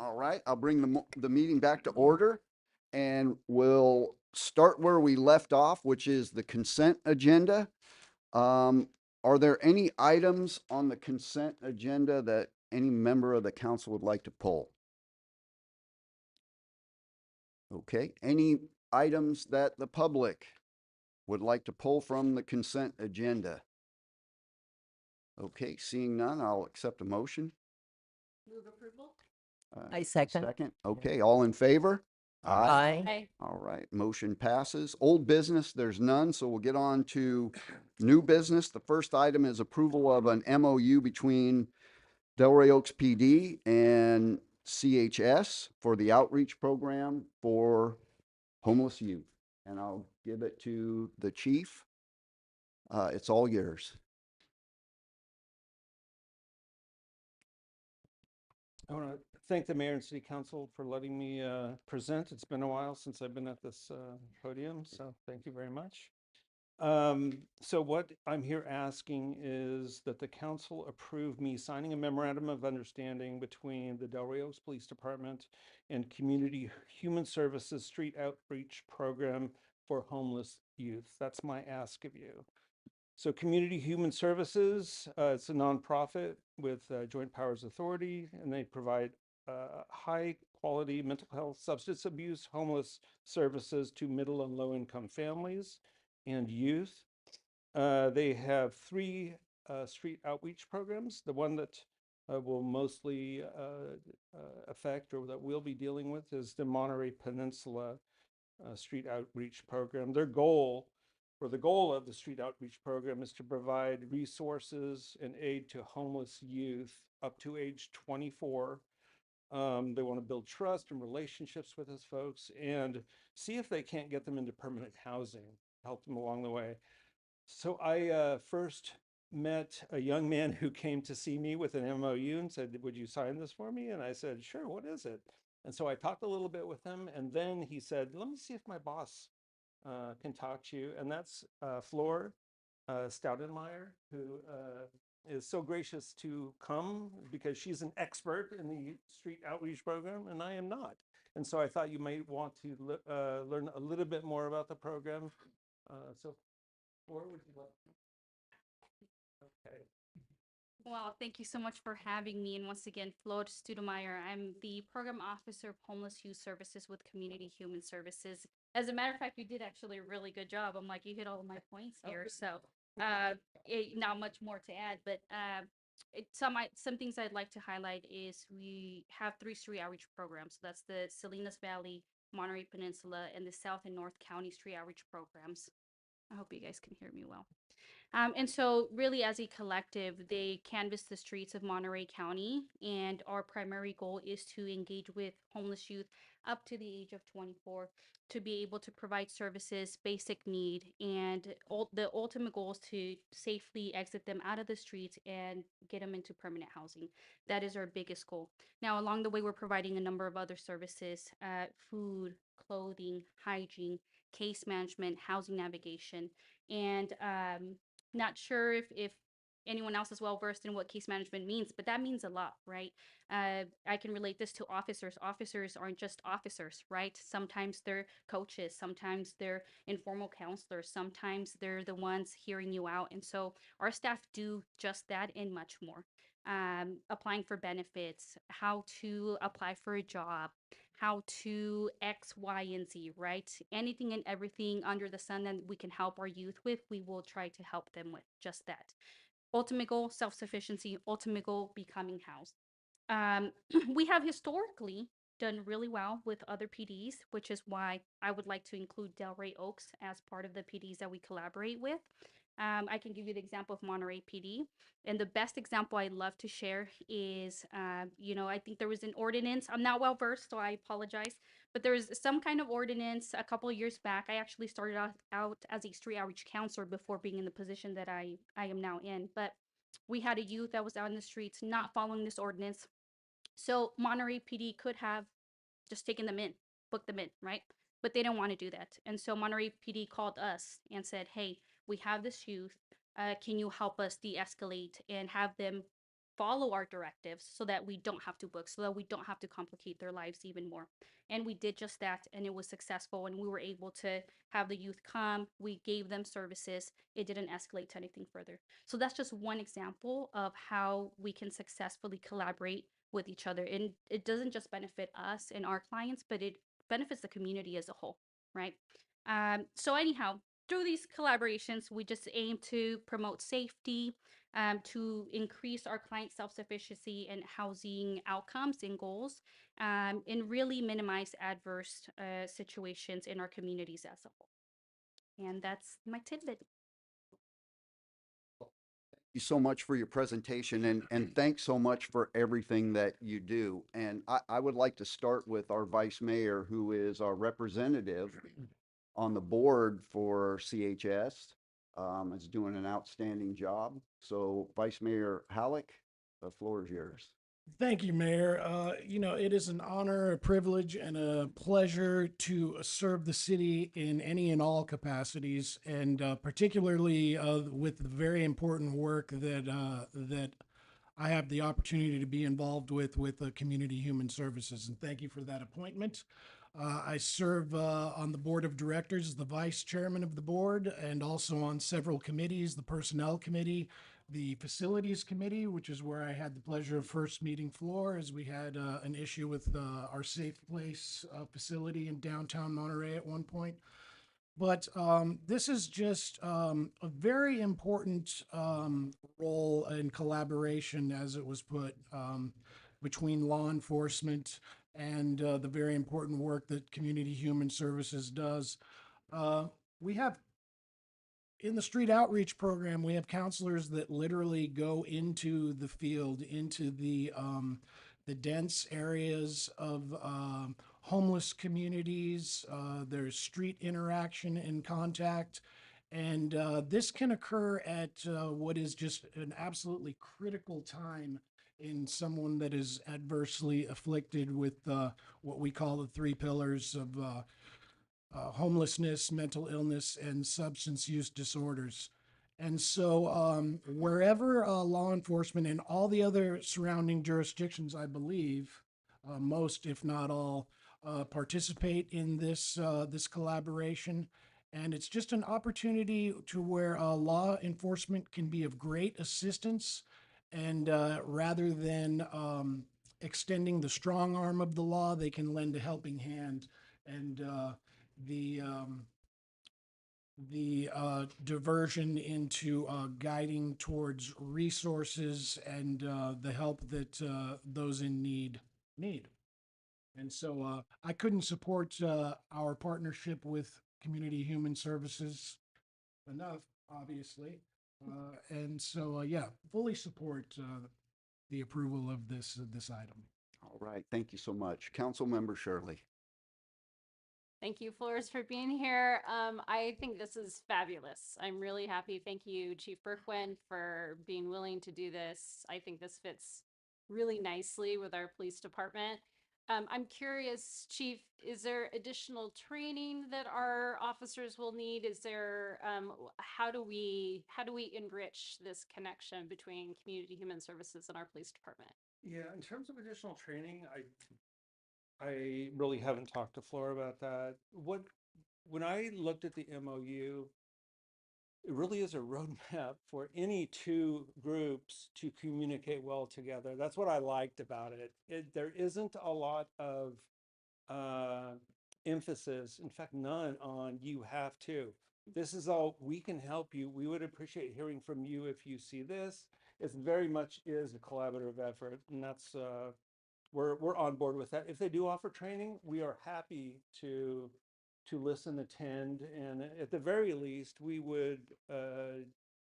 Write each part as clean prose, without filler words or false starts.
All right, I'll bring the meeting back to order and we'll start where we left off, which is the consent agenda. Um, are there any items on the consent agenda that any member of the council would like to pull? Okay, any items that the public would like to pull from the consent agenda? Okay, seeing none, I'll accept a motion. Move approval? I second. Second, okay, all in favor? Aye. Aye. All right, motion passes. Old business, there's none, so we'll get on to new business. The first item is approval of an MOU between Delray Oaks PD and CHS for the outreach program for homeless youth. And I'll give it to the chief. It's all yours. I want to thank the mayor and city council for letting me present. It's been a while since I've been at this podium, so thank you very much. So what I'm here asking is that the council approve me signing a memorandum of understanding between the Delray Oaks Police Department and Community Human Services Street Outreach Program for homeless youth. That's my ask of you. So Community Human Services, it's a nonprofit with Joint Powers Authority, and they provide high quality mental health, substance abuse, homeless services to middle and low income families and youth. They have three street outreach programs. The one that will mostly affect or that we'll be dealing with is the Monterey Peninsula Street Outreach Program. Their goal, or the goal of the Street Outreach Program, is to provide resources and aid to homeless youth up to age 24. They want to build trust and relationships with those folks and see if they can't get them into permanent housing, help them along the way. So I first met a young man who came to see me with an MOU and said, "Would you sign this for me?" And I said, "Sure, what is it?" And so I talked a little bit with him, and then he said, "Let me see if my boss can talk to you." And that's Flor Stoudenmeyer, who is so gracious to come because she's an expert in the street outreach program, and I am not. And so I thought you might want to learn a little bit more about the program. So Flor, would you like? Okay. Well, thank you so much for having me. And once again, Flo Studemeyer. I'm the program officer of homeless youth services with Community Human Services. As a matter of fact, you did actually a really good job. I'm like, you hit all of my points here. So, not much more to add, but some things I'd like to highlight is we have three street outreach programs. So that's the Salinas Valley, Monterey Peninsula, and the South and North County street outreach programs. I hope you guys can hear me well. And so, really, as a collective, they canvass the streets of Monterey County, and our primary goal is to engage with homeless youth up to the age of 24 to be able to provide services, basic need, and the ultimate goal is to safely exit them out of the streets and get them into permanent housing. That is our biggest goal. Now, along the way, we're providing a number of other services: food, clothing, hygiene, case management, housing navigation, and not sure if anyone else is well versed in what case management means, but that means a lot, right? I can relate this to officers. Officers aren't just officers, right? Sometimes they're coaches, sometimes they're informal counselors, sometimes they're the ones hearing you out. And so our staff do just that and much more. Applying for benefits, how to apply for a job, how to X, Y, and Z, right? Anything and everything under the sun that we can help our youth with, we will try to help them with just that. Ultimate goal, self sufficiency. Ultimate goal, becoming housed. We have historically done really well with other PDs, which is why I would like to include Delray Oaks as part of the PDs that we collaborate with. I can give you the example of Monterey PD. And the best example I love to share is, I think there was an ordinance. I'm not well versed, so I apologize. But there was some kind of ordinance a couple of years back. I actually started out as a street outreach counselor before being in the position that I am now in. But we had a youth that was out in the streets not following this ordinance. So Monterey PD could have just taken them in, booked them in, right? But they don't want to do that. And so Monterey PD called us and said, hey, we have this youth. Can you help us de escalate and have them follow our directives so that we don't have to book, so that we don't have to complicate their lives even more. And we did just that, and it was successful, and we were able to have the youth come. We gave them services. It didn't escalate to anything further. So that's just one example of how we can successfully collaborate with each other. And it doesn't just benefit us and our clients, but it benefits the community as a whole, right? So anyhow, through these collaborations, we just aim to promote safety, to increase our client self-sufficiency and housing outcomes and goals, and really minimize adverse situations in our communities as a whole. And that's my tidbit. You so much for your presentation and thanks so much for everything that you do. And I would like to start with our vice mayor, who is our representative on the board for CHS, is doing an outstanding job. So Vice Mayor Halleck, the floor is yours. Thank you, Mayor. It is an honor, a privilege, and a pleasure to serve the city in any and all capacities, and particularly with the very important work that I have the opportunity to be involved with Community Human Services. And thank you for that appointment. I serve on the board of directors as the vice chairman of the board, and also on several committees: the Personnel Committee, the Facilities Committee, which is where I had the pleasure of first meeting Floor, as we had an issue with our Safe Place facility in downtown Monterey at one point. But this is just a very important role in collaboration, as it was put, between law enforcement and the very important work that Community Human Services does. We have in the street outreach program, we have counselors that literally go into the field, into the dense areas of homeless communities. There's street interaction and contact. And this can occur at what is just an absolutely critical time in someone that is adversely afflicted with what we call the three pillars of homelessness, mental illness, and substance use disorders. And so wherever law enforcement and all the other surrounding jurisdictions, I believe, most, if not all, participate in this collaboration. And it's just an opportunity to where law enforcement can be of great assistance. And rather than extending the strong arm of the law, they can lend a helping hand. And the diversion into guiding towards resources and the help that those in need. And so I couldn't support our partnership with Community Human Services enough, obviously. And so, yeah, fully support the approval of this item. All right, thank you so much. Councilmember Shirley. Thank you, Flores, for being here. I think this is fabulous. I'm really happy. Thank you, Chief Berquin, for being willing to do this. I think this fits really nicely with our police department. I'm curious, Chief, is there additional training that our officers will need? Is there, how do we enrich this connection between Community Human Services and our police department? Yeah, in terms of additional training, I really haven't talked to Flora about that. When I looked at the MOU, it really is a roadmap for any two groups to communicate well together. That's what I liked about it. There isn't a lot of emphasis, in fact, none on you have to. This is all, we can help you. We would appreciate hearing from you if you see this. It very much is a collaborative effort, and that's we're on board with that. If they do offer training, we are happy to listen, attend, and at the very least, we would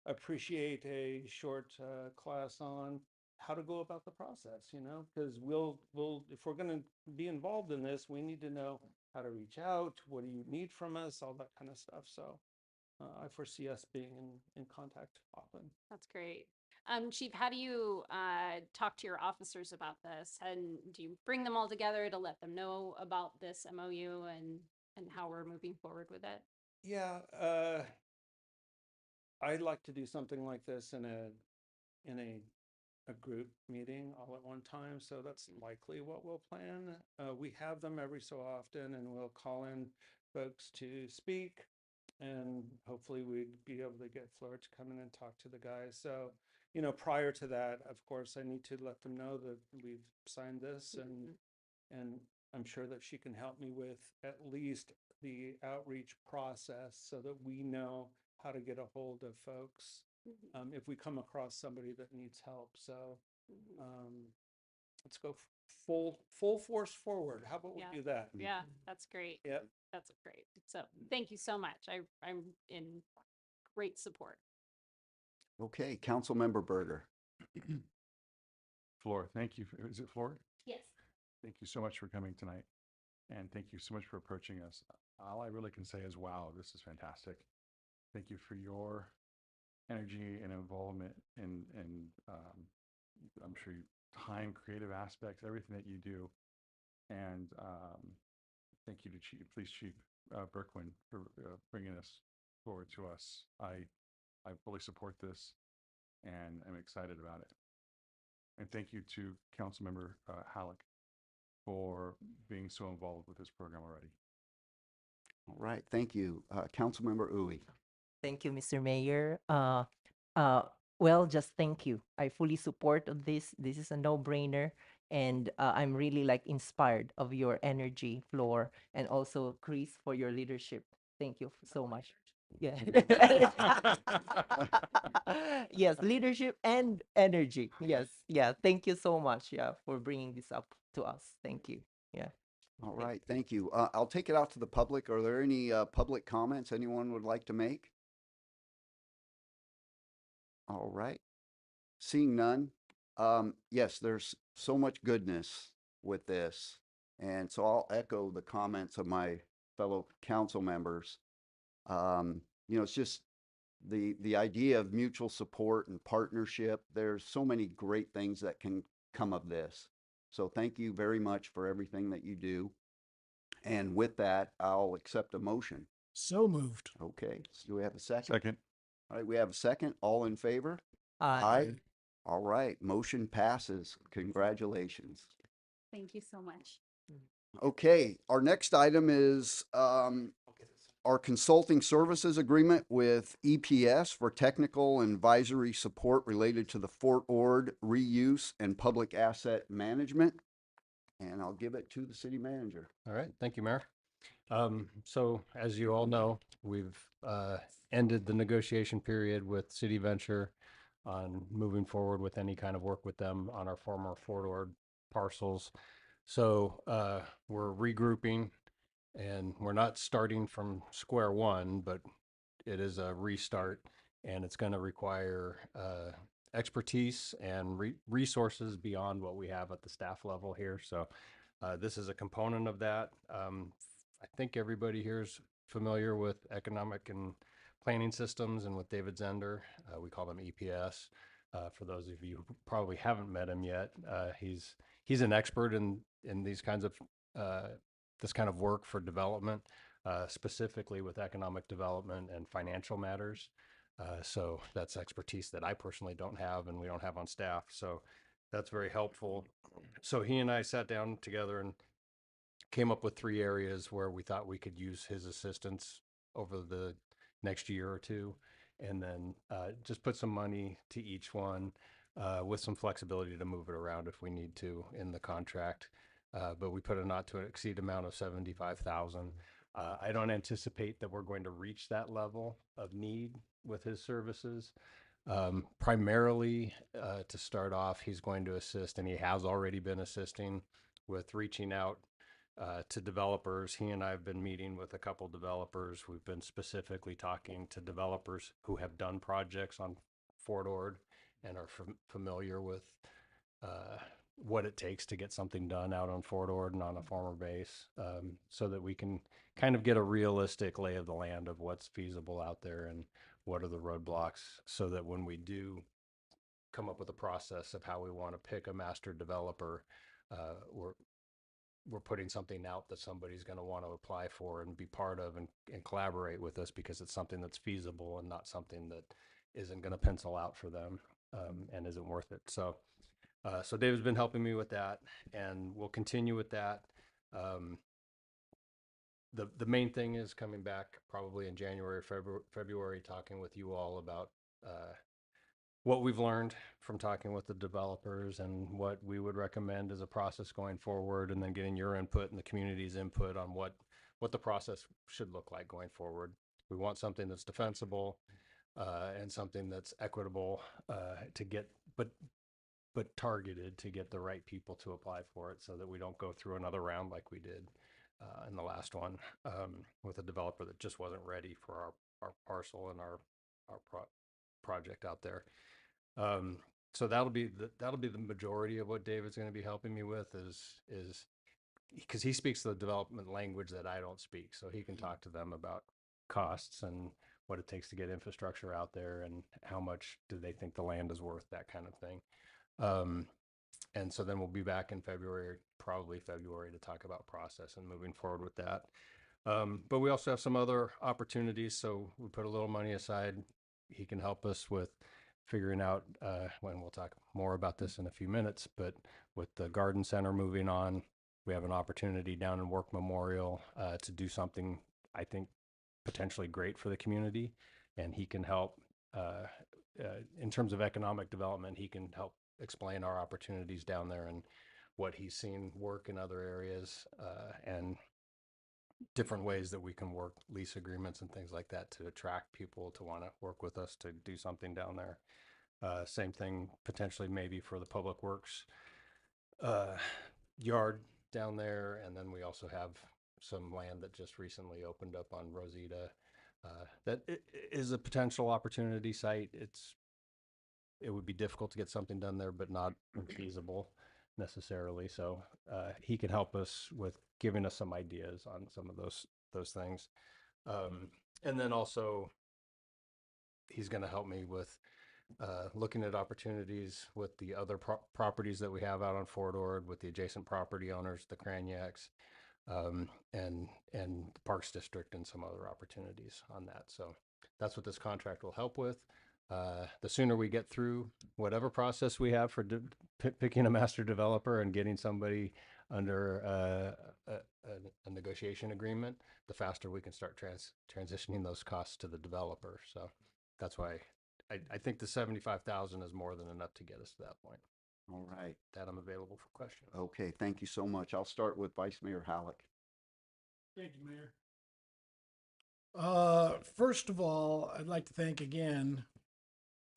appreciate a short class on how to go about the process, because we'll if we're going to be involved in this, we need to know how to reach out, what do you need from us, all that kind of stuff. So I foresee us being in contact often. That's great. Chief, how do you talk to your officers about this? And do you bring them all together to let them know about this MOU and how we're moving forward with it? Yeah, I'd like to do something like this in a a group meeting all at one time, so that's likely what we'll plan. We have them every so often, and we'll call in folks to speak, and hopefully we'd be able to get Fleur to come in and talk to the guys. So, you know, prior to that, of course, I need to let them know that we've signed this, and I'm sure that she can help me with at least the outreach process so that we know how to get a hold of folks if we come across somebody that needs help. So let's go full force forward. How about we Yeah. do that? Yeah, that's great. Yep. That's great. So thank you so much. I'm in great support. Okay, Councilmember Berger. Floor, thank you. Is it Floor? Yes. Thank you so much for coming tonight. And thank you so much for approaching us. All I really can say is, wow, this is fantastic. Thank you for your energy and involvement and I'm sure time, creative aspects, everything that you do. And thank you to Police Chief Berkwin for bringing this forward to us. I fully support this and I'm excited about it. And thank you to Councilmember Halleck for being so involved with this program already. All right, thank you. Councilmember Uy. Thank you, Mr. Mayor. Well, just thank you. I fully support of this. This is a no-brainer, and I'm really like inspired of your energy, Floor, and also Chris for your leadership. Thank you so much. Yeah. Yes, leadership and energy. Yes, yeah. Thank you so much, yeah, for bringing this up to us. Thank you. Yeah. All right, thank you. I'll take it out to the public. Are there any public comments anyone would like to make? All right. Seeing none. Yes, there's so much goodness with this. And so I'll echo the comments of my fellow council members. You know, it's just the idea of mutual support and partnership. There's so many great things that can come of this. So thank you very much for everything that you do. And with that, I'll accept a motion. So moved. Okay, so do we have a second? Second. All right, we have a second. All in favor? All right, motion passes. Congratulations. Thank you so much. Okay, our next item is our consulting services agreement with EPS for technical and advisory support related to the Fort Ord reuse and public asset management. And I'll give it to the city manager. All right, thank you, Mayor. So as you all know, we've ended the negotiation period with City Venture on moving forward with any kind of work with them on our former Fort Ord parcels. So we're regrouping, and we're not starting from square one, but it is a restart, and it's going to require expertise and resources beyond what we have at the staff level here. So this is a component of that. I think everybody here is familiar with economic and planning systems and with David Zender. We call them EPS. For those of you who probably haven't met him yet, he's an expert in these kinds of this kind of work for development, specifically with economic development and financial matters. So that's expertise that I personally don't have and we don't have on staff. So that's very helpful. So he and I sat down together and came up with 3 areas where we thought we could use his assistance over the next year or two, and then just put some money to each one with some flexibility to move it around if we need to in the contract. But we put a not to exceed amount of $75,000. I don't anticipate that we're going to reach that level of need with his services. Primarily, to start off, he's going to assist, and he has already been assisting with reaching out to developers. He and I have been meeting with a couple developers. We've been specifically talking to developers who have done projects on Fort Ord and are familiar with what it takes to get something done out on Fort Ord and on a former base, so that we can kind of get a realistic lay of the land of what's feasible out there and what are the roadblocks, so that when we do come up with a process of how we want to pick a master developer, we're putting something out that somebody's going to want to apply for and be part of and collaborate with us, because it's something that's feasible and not something that isn't going to pencil out for them and isn't worth it. So So David's been helping me with that, and we'll continue with that. Um, the main thing is coming back probably in January, February, talking with you all about what we've learned from talking with the developers and what we would recommend as a process going forward, and then getting your input and the community's input on what the process should look like going forward. We want something that's defensible and something that's equitable to get, but targeted to get the right people to apply for it, so that we don't go through another round like we did in the last one with a developer that just wasn't ready for our parcel and our project out there. So that'll be the majority of what David's going to be helping me with is because he speaks the development language that I don't speak, so he can talk to them about costs and what it takes to get infrastructure out there and how much do they think the land is worth, that kind of thing. And so then we'll be back in February, probably February, to talk about process and moving forward with that. But we also have some other opportunities. So we put a little money aside. He can help us with figuring out, when we'll talk more about this in a few minutes, but with the garden center moving on, we have an opportunity down in Work Memorial to do something, I think, potentially great for the community. And he can help in terms of economic development. He can help explain our opportunities down there and what he's seen work in other areas and different ways that we can work lease agreements and things like that to attract people to want to work with us to do something down there. Same thing potentially maybe for the public works yard down there. And then we also have some land that just recently opened up on Rosita that is a potential opportunity site. It would be difficult to get something done there, but not infeasible necessarily. So he can help us with giving us some ideas on some of those things. And then also he's going to help me with looking at opportunities with the other properties that we have out on Fort Ord, with the adjacent property owners, the Craniacs, and the Parks District, and some other opportunities on that. So that's what this contract will help with. The sooner we get through whatever process we have for picking a master developer and getting somebody under a negotiation agreement, the faster we can start transitioning those costs to the developer. So that's why I think the 75,000 is more than enough to get us to that point. All right. That I'm available for questions. Okay, thank you so much. I'll start with Vice Mayor Halleck. Thank you, Mayor. First of all, I'd like to thank again,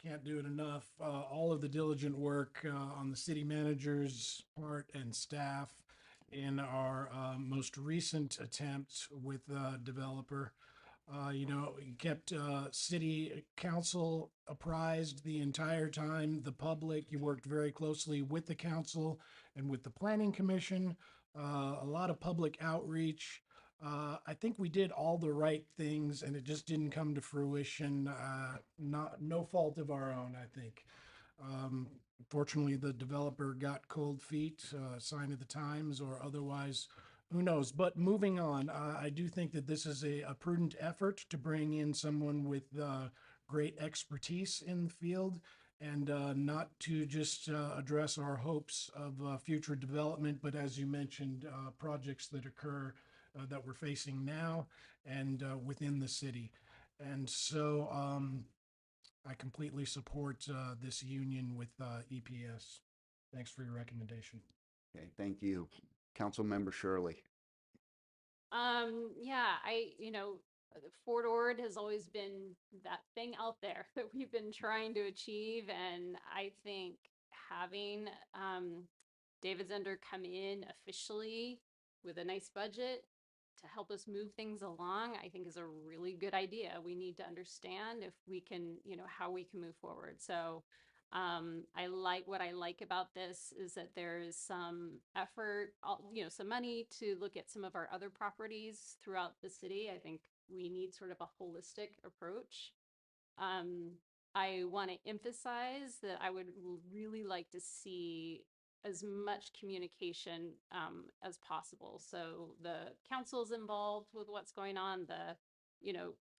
can't do it enough, all of the diligent work on the city manager's part and staff in our most recent attempt with the developer. You kept city council apprised the entire time, the public. You worked very closely with the council and with the planning commission. A lot of public outreach. I think we did all the right things, and it just didn't come to fruition. No fault of our own, I think. Fortunately, the developer got cold feet, sign of the times, or otherwise, who knows? But moving on, I do think that this is a prudent effort to bring in someone with great expertise in the field, and not to just address our hopes of future development, but as you mentioned, projects that occur that we're facing now and within the city. And so I completely support this union with EPS. Thanks for your recommendation. Okay, thank you. Councilmember Shirley. Yeah, Fort Ord has always been that thing out there that we've been trying to achieve. And I think having David Zender come in officially with a nice budget to help us move things along, I think is a really good idea. We need to understand if we can, how we can move forward. So what I like about this is that there is some effort, some money to look at some of our other properties throughout the city. I think we need sort of a holistic approach. I want to emphasize that I would really like to see as much communication as possible. So the council's involved with what's going on, the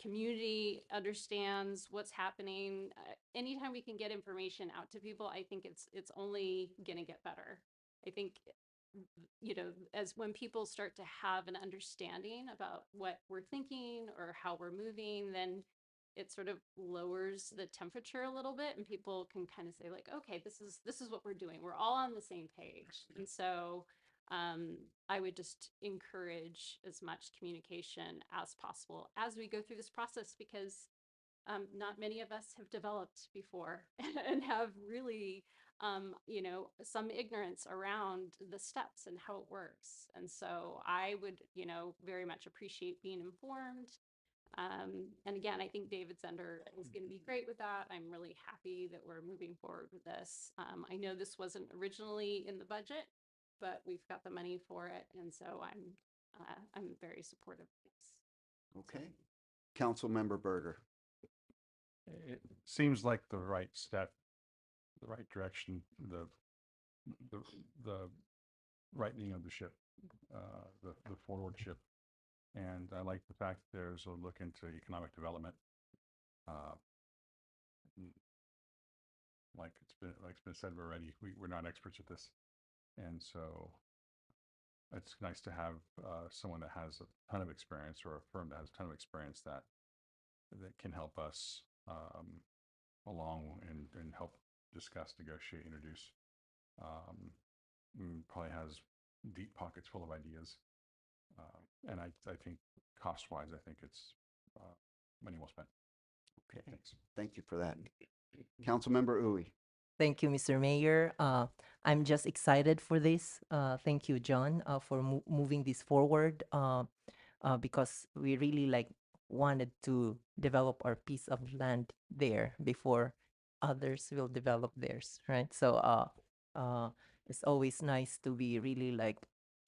community understands what's happening. Anytime we can get information out to people, I think it's only gonna get better. I think, as when people start to have an understanding about what we're thinking or how we're moving, then it sort of lowers the temperature a little bit and people can kind of say like, okay, this is what we're doing. We're all on the same page. And so I would just encourage as much communication as possible as we go through this process, because not many of us have developed before and have really, some ignorance around the steps and how it works. And so I would, very much appreciate being informed. And again, I think David Zender is going to be great with that. I'm really happy that we're moving forward with this. I know this wasn't originally in the budget, but we've got the money for it, and so I'm very supportive of this. Okay. Councilmember Berger. It seems like the right step, the right direction, the rightening of the ship, the forward ship. And I like the fact there's a look into economic development. Like it's been said already, we're not experts at this. And so it's nice to have someone that has a ton of experience, or a firm that has a ton of experience that can help us along and help discuss, negotiate, introduce. Probably has deep pockets full of ideas. And I think cost-wise, I think it's money well spent. Okay. Thanks. Thank you for that. Councilmember Uy. Thank you, Mr. Mayor. I'm just excited for this. Thank you, John, for moving this forward, because we really wanted to develop our piece of land there before others will develop theirs, right? So it's always nice to be really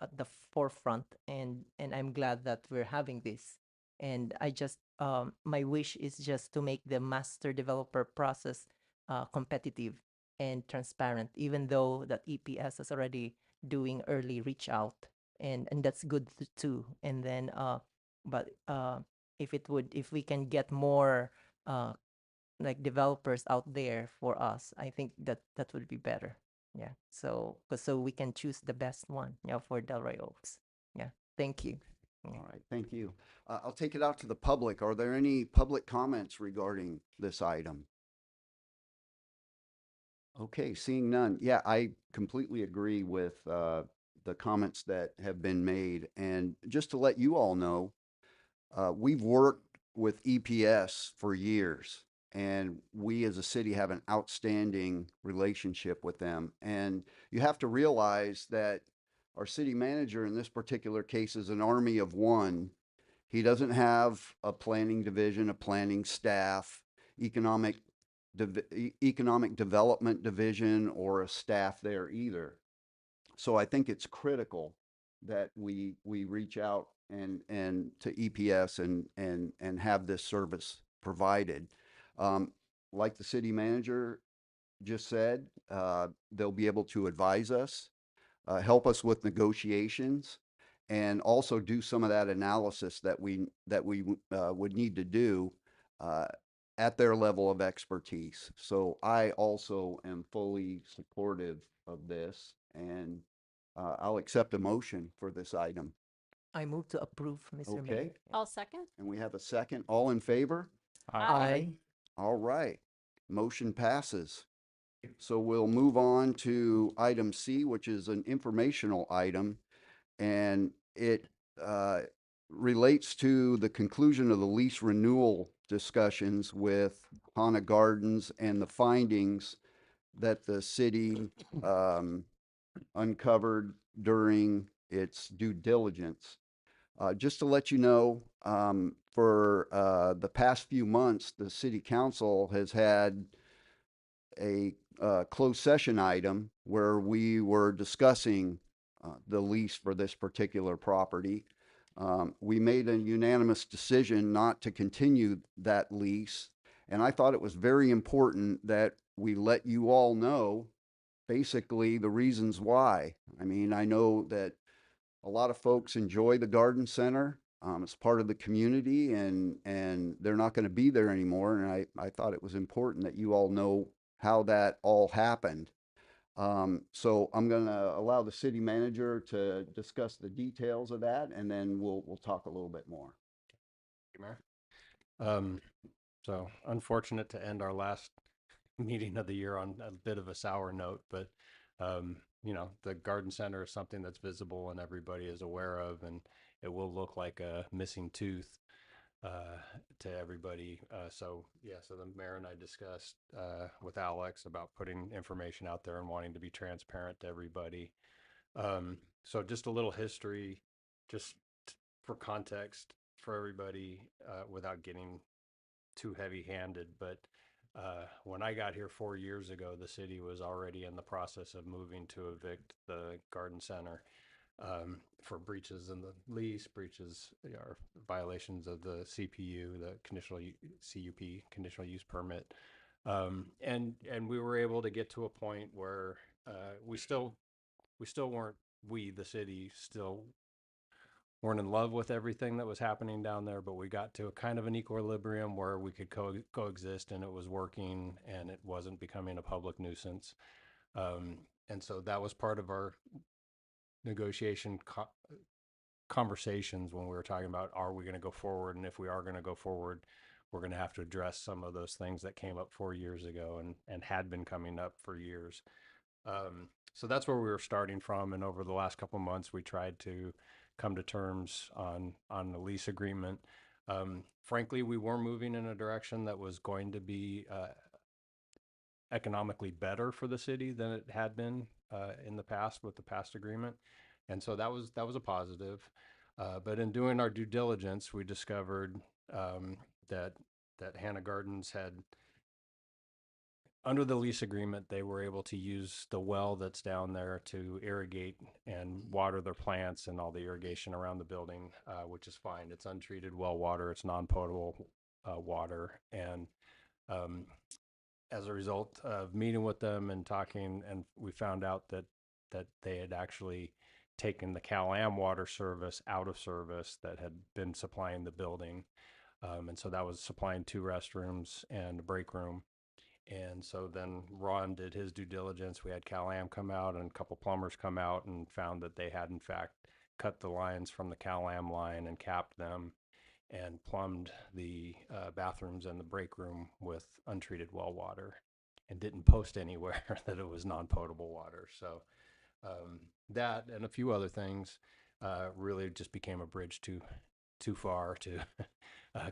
at the forefront, and I'm glad that we're having this. And I just my wish is just to make the master developer process competitive and transparent, even though that EPS is already doing early reach out, and that's good too. And then but if we can get more developers out there for us, I think that would be better. Yeah. So we can choose the best one, for Delray Oaks. Yeah. Thank you. Yeah. All right, thank you. I'll take it out to the public. Are there any public comments regarding this item? Okay, seeing none. Yeah, I completely agree with the comments that have been made. And just to let you all know, we've worked with EPS for years, and we as a city have an outstanding relationship with them. And you have to realize that our city manager in this particular case is an army of one. He doesn't have a planning division, a planning staff, economic development division, or a staff there either. So I think it's critical that we reach out and to EPS and have this service provided. Like the city manager just said, they'll be able to advise us, help us with negotiations, and also do some of that analysis that we would need to do at their level of expertise. So I also am fully supportive of this, and I'll accept a motion for this item. I move to approve, Mr. Mayor. Okay, I'll second. and we have a second. All in favor? Aye. All right, motion passes. So we'll move on to item C, which is an informational item, and it relates to the conclusion of the lease renewal discussions with Hana Gardens and the findings that the city uncovered during its due diligence. Just to let you know, for the past few months, the city council has had a closed session item where we were discussing the lease for this particular property. We made a unanimous decision not to continue that lease, and I thought it was very important that we let you all know basically the reasons why. I mean, I know that a lot of folks enjoy the garden center. It's part of the community and they're not going to be there anymore. And I thought it was important that you all know how that all happened. So I'm going to allow the city manager to discuss the details of that, and then we'll talk a little bit more. Mayor. So unfortunate to end our last meeting of the year on a bit of a sour note, but you know, the garden center is something that's visible and everybody is aware of, and it will look like a missing tooth to everybody. So yeah, so the mayor and I discussed with Alex about putting information out there and wanting to be transparent to everybody. So just a little history, just for context for everybody, without getting too heavy-handed, but when I got here 4 years ago, the city was already in the process of moving to evict the garden center for breaches in the lease, breaches or violations of the CPU, the CUP, conditional use permit, and we were able to get to a point where we still weren't, the city still weren't in love with everything that was happening down there, but we got to a kind of an equilibrium where we could coexist, and it was working and it wasn't becoming a public nuisance. And so that was part of our negotiation conversations when we were talking about, are we going to go forward? And if we are going to go forward, we're going to have to address some of those things that came up 4 years ago and had been coming up for years. So that's where we were starting from. And over the last couple of months, we tried to come to terms on the lease agreement. Frankly, we were moving in a direction that was going to be economically better for the city than it had been in the past with the past agreement. And so that was a positive. But in doing our due diligence, we discovered that Hannah Gardens had, under the lease agreement, they were able to use the well that's down there to irrigate and water their plants and all the irrigation around the building, which is fine. It's untreated well water. It's non-potable water. And as a result of meeting with them and talking, and we found out that they had actually taken the Cal-Am water service out of service that had been supplying the building. And so that was supplying 2 restrooms and a break room. And so then Ron did his due diligence. We had Cal-Am come out and a couple plumbers come out and found that they had in fact cut the lines from the Cal-Am line and capped them and plumbed the bathrooms and the break room with untreated well water, and didn't post anywhere that it was non-potable water. So that and a few other things really just became a bridge too far to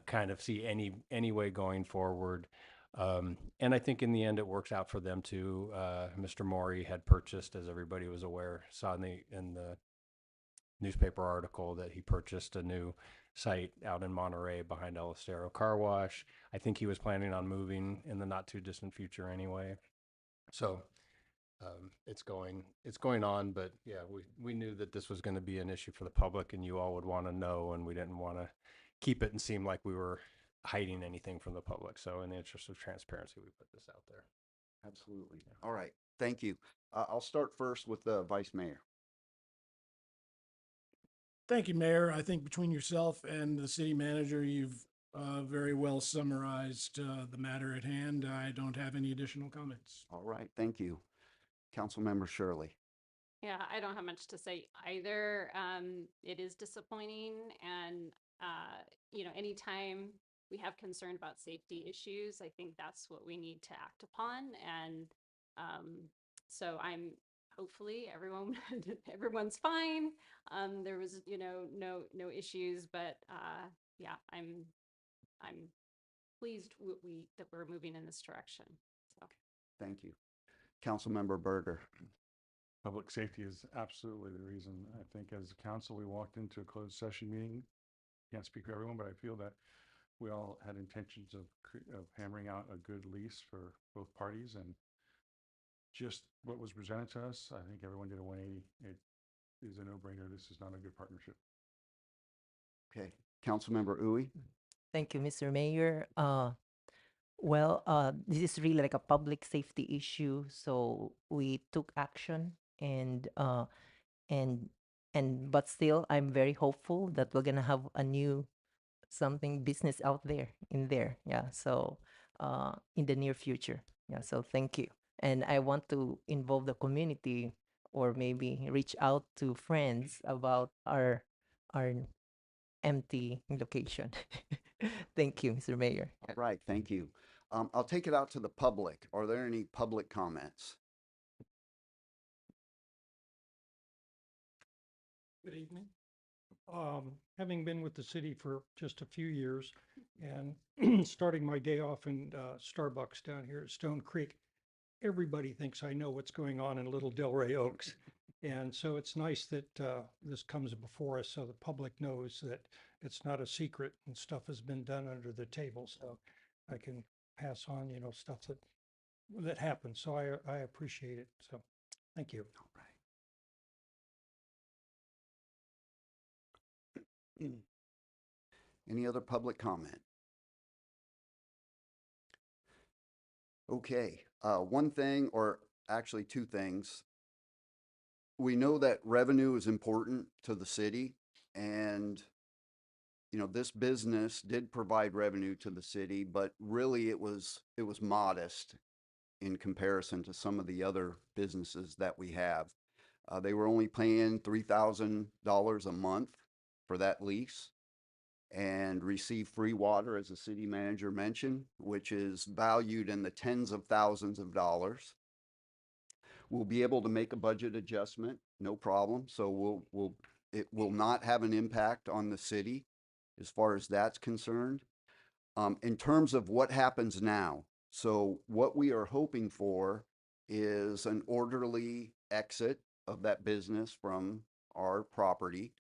kind of see any way going forward. And I think in the end it works out for them too. Mr. Maury had purchased, as everybody was aware, saw in the newspaper article, that he purchased a new site out in Monterey behind El Estero Car Wash. I think he was planning on moving in the not too distant future anyway. So it's going on, but yeah, we knew that this was going to be an issue for the public and you all would want to know, and we didn't want to keep it and seem like we were hiding anything from the public. So in the interest of transparency, we put this out there. Absolutely. All right. Thank you. I'll start first with the vice mayor. Thank you, Mayor. I think between yourself and the city manager, you've very well summarized the matter at hand. I don't have any additional comments. All right. Thank you. Councilmember Shirley. Yeah, I don't have much to say either. It is disappointing, and you know, anytime we have concern about safety issues, I think that's what we need to act upon. And so I'm hopefully everyone's fine. There was, you know, no issues, but yeah, I'm pleased that we're moving in this direction. So Thank you. Councilmember Berger. Public safety is absolutely the reason. I think as a council, we walked into a closed session meeting. Can't speak for everyone, but I feel that we all had intentions of hammering out a good lease for both parties, and just what was presented to us, I think everyone did a 180. It is a no-brainer. This is not a good partnership. Okay. Councilmember Uy. Thank you, Mr. Mayor. This is really like a public safety issue, so we took action and and but still, I'm very hopeful that we're gonna have a new something business out there in there. Yeah. So in the near future. Yeah. So thank you. And I want to involve the community or maybe reach out to friends about our empty location. Thank you, Mr. Mayor. All right, thank you. I'll take it out to the public. Are there any public comments? Good evening. Having been with the city for just a few years and starting my day off in Starbucks down here at Stone Creek, everybody thinks I know what's going on in Little Delray Oaks. And so it's nice that this comes before us so the public knows that it's not a secret and stuff has been done under the table. So I can pass on, stuff that happens. So I appreciate it. So thank you. All right. Any other public comment? Okay, one thing, or actually two things. We know that revenue is important to the city, and this business did provide revenue to the city, but really it was modest in comparison to some of the other businesses that we have. They were only paying $3,000 a month for that lease and receive free water, as the city manager mentioned, which is valued in the tens of thousands of dollars. We'll be able to make a budget adjustment, no problem. So it will not have an impact on the city as far as that's concerned. In terms of what happens now, so what we are hoping for is an orderly exit of that business from our property.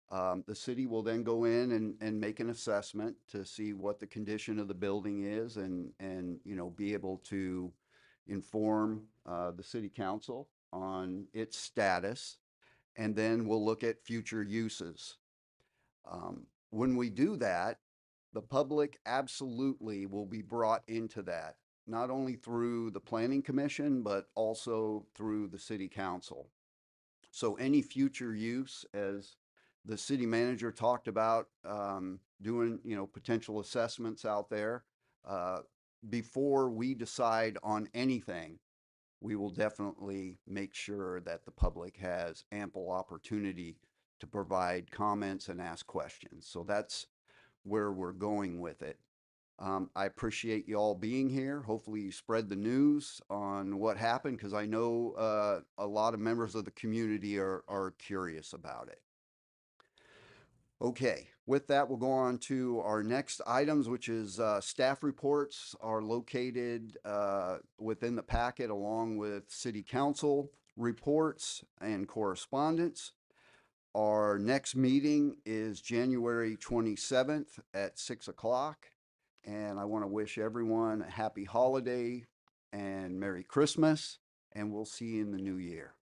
The city will then go in and make an assessment to see what the condition of the building is and be able to inform the city council on its status. And then we'll look at future uses. When we do that, the public absolutely will be brought into that, not only through the planning commission, but also through the city council. So any future use, as the city manager talked about, doing, potential assessments out there, before we decide on anything, we will definitely make sure that the public has ample opportunity to provide comments and ask questions. So that's where we're going with it. I appreciate you all being here. Hopefully you spread the news on what happened, because I know a lot of members of the community are curious about it. Okay, with that, we'll go on to our next items, which is staff reports are located within the packet along with city council reports and correspondence. Our next meeting is January 27th at 6 o'clock. And I want to wish everyone a happy holiday and Merry Christmas, and we'll see you in the new year.